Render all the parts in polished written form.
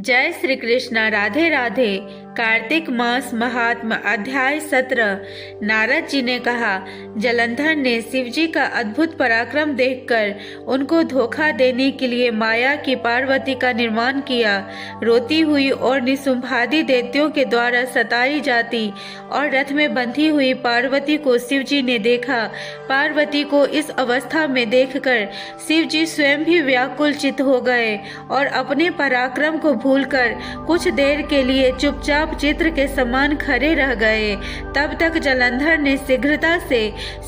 जय श्री कृष्ण। राधे राधे। कार्तिक मास महात्म अध्याय 17। नारद जी ने कहा, जलंधर ने शिव जी का अद्भुत पराक्रम देखकर उनको धोखा देने के लिए माया की पार्वती का निर्माण किया। रोती हुई और निशुंभादि दैत्यों के द्वारा सताई जाती और रथ में बंधी हुई पार्वती को शिव जी ने देखा। पार्वती को इस अवस्था में देखकर शिव जी स्वयं भी व्याकुल चित्त हो गए और अपने पराक्रम को भूलकर कुछ देर के लिए चुपचाप चित्र के समान खड़े रह गए। तब तक जलंधर ने शीघ्रता से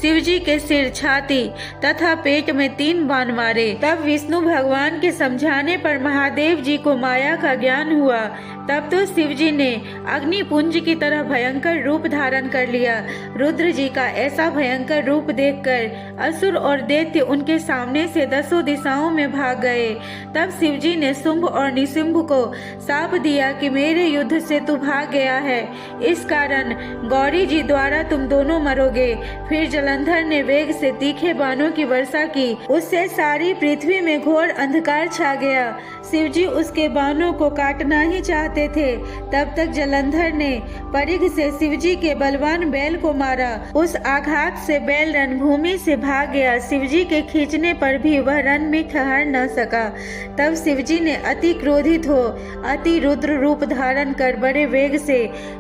शिव जी के सिर, छाती तथा पेट में 3 बाण मारे। तब विष्णु भगवान के समझाने पर महादेव जी को माया का ज्ञान हुआ। तब तो शिव जी ने अग्निपुंज की तरह भयंकर रूप धारण कर लिया। रुद्र जी का ऐसा भयंकर रूप देखकर असुर और दैत्य उनके सामने से 10 दिशाओं में भाग गए। तब शिव जी ने शुंभ और निशुंभ को शाप दिया कि मेरे युद्ध से तू भाग गया है, इस कारण गौरी जी द्वारा तुम दोनों मरोगे। फिर जलंधर ने वेग से तीखे बाणों की वर्षा की। उससे सारी पृथ्वी में घोर अंधकार छा गया। शिव जी उसके बाणों को काटना ही चाहते थे। तब तक जलंधर ने परिघ से शिव जी के बलवान बैल को मारा। उस आघात से बैल रणभूमि से भाग गया। शिव जी के खींचने पर भी वह रण में ठहर न सका। तब शिव जी ने अति क्रोधित हो अति रुद्र रूप धारण कर बड़े वेग से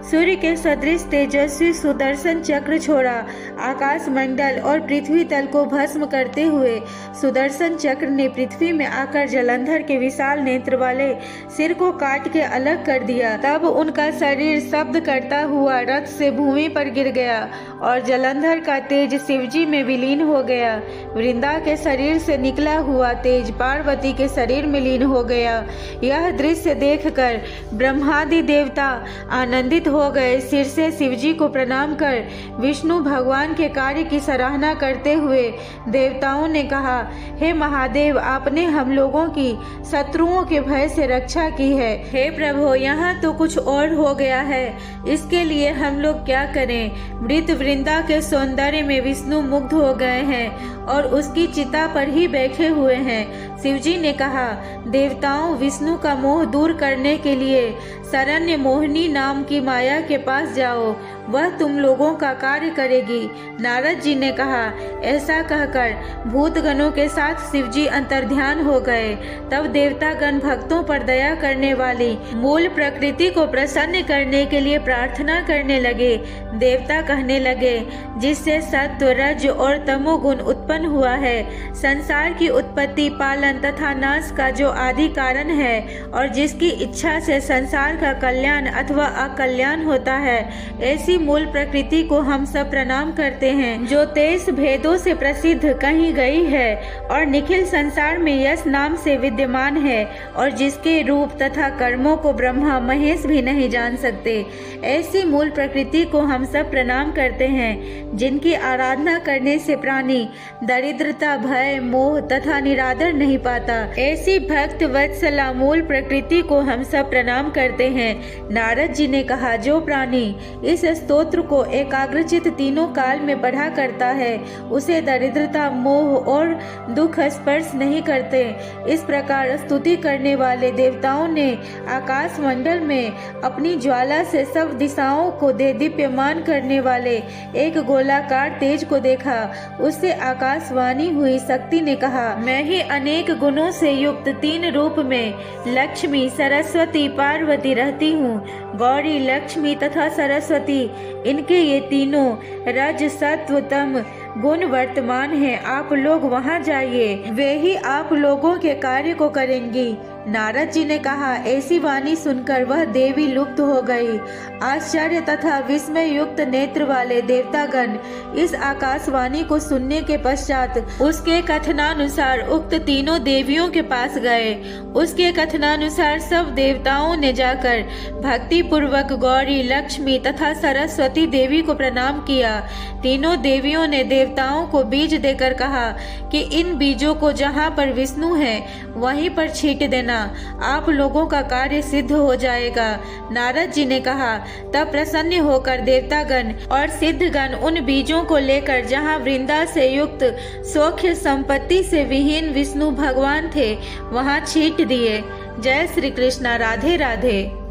सूर्य के सदृश तेजस्वी सुदर्शन चक्र छोड़ा। आकाश मंडल और पृथ्वी तल को भस्म करते हुए सुदर्शन चक्र ने पृथ्वी में आकर जलंधर के विशाल नेत्र वाले सिर को काट के अलग कर दिया। तब उनका शरीर शब्द करता हुआ रथ से भूमि पर गिर गया और जलंधर का तेज शिवजी में विलीन हो गया। वृंदा के शरीर से निकला हुआ तेज पार्वती के शरीर में लीन हो गया। यह दृश्य देखकर ब्रह्मादि देवता आनंदित हो गए। सिर से शिवजी को प्रणाम कर विष्णु भगवान के कार्य की सराहना करते हुए देवताओं ने कहा, हे महादेव, आपने हम लोगों की शत्रुओं के भय से रक्षा की है। हे प्रभु, यहाँ तो कुछ और हो गया है, इसके लिए हम लोग क्या करें। मृत वृंदा के सौंदर्य में विष्णु मुग्ध हो गए हैं और उसकी चिता पर ही बैठे हुए हैं। शिवजी ने कहा, देवताओं, विष्णु का मोह दूर करने के लिए शरण्य मोहिनी नाम की माया के पास जाओ, वह तुम लोगों का कार्य करेगी। नारद जी ने कहा। ऐसा कहकर भूतगणों के साथ शिवजी अंतर्ध्यान हो गए। तब देवतागण भक्तों पर दया करने वाली मूल प्रकृति को प्रसन्न करने के लिए प्रार्थना करने लगे। देवता कहने लगे, जिससे सत्व, रज और तमोगुण उत्पन्न हुआ है, संसार की उत्पत्ति, पालन तथा नाश का जो आदि कारण है और जिसकी इच्छा से संसार का कल्याण अथवा अकल्याण होता है, ऐसी मूल प्रकृति को हम सब प्रणाम करते हैं, जो 23 भेदों से प्रसिद्ध कही गई है और निखिल संसार में यश नाम से विद्यमान है और जिसके रूप तथा कर्मों को ब्रह्मा महेश भी नहीं जान सकते। ऐसी मूल प्रकृति को हम सब प्रणाम करते हैं, जिनकी आराधना करने से प्राणी दरिद्रता, भय, मोह तथा निरादर नहीं पाता। ऐसी भक्त वत्सला मूल प्रकृति को हम सब प्रणाम करते हैं। नारद जी ने कहा, जो प्राणी इस स्तोत्र को एकाग्रचित तीनों काल में पढ़ा करता है, उसे दरिद्रता, मोह और दुख स्पर्श नहीं करते। इस प्रकार स्तुति करने वाले देवताओं ने आकाश मंडल में अपनी ज्वाला से सब दिशाओं को दीप्यमान करने वाले एक गोलाकार तेज को देखा। उससे आकाशवाणी हुई। शक्ति ने कहा, मैं ही अनेक गुणों से युक्त 3 रूप में लक्ष्मी, सरस्वती, पार्वती रहती हूँ। गौरी, लक्ष्मी तथा सरस्वती, इनके ये तीनों रज, सत्व, तम गुण वर्तमान हैं। आप लोग वहाँ जाइए, वे ही आप लोगों के कार्य को करेंगी। नारद जी ने कहा। ऐसी वाणी सुनकर वह देवी लुप्त हो गई। आश्चर्य तथा विस्मय युक्त नेत्र वाले देवतागण इस आकाशवाणी को सुनने के पश्चात उसके कथनानुसार उक्त तीनों देवियों के पास गए। उसके कथनानुसार सब देवताओं ने जाकर भक्ति पूर्वक गौरी, लक्ष्मी तथा सरस्वती देवी को प्रणाम किया। तीनों देवियों ने देवताओं को बीज देकर कहा कि इन बीजों को जहाँ पर विष्णु है वहीं पर छींट देना, आप लोगों का कार्य सिद्ध हो जाएगा। नारद जी ने कहा। तब प्रसन्न होकर देवतागण और सिद्धगण उन बीजों को लेकर जहाँ वृंदा से युक्त सौख्य संपत्ति से विहीन विष्णु भगवान थे, वहाँ छींट दिए। जय श्री कृष्णा। राधे राधे।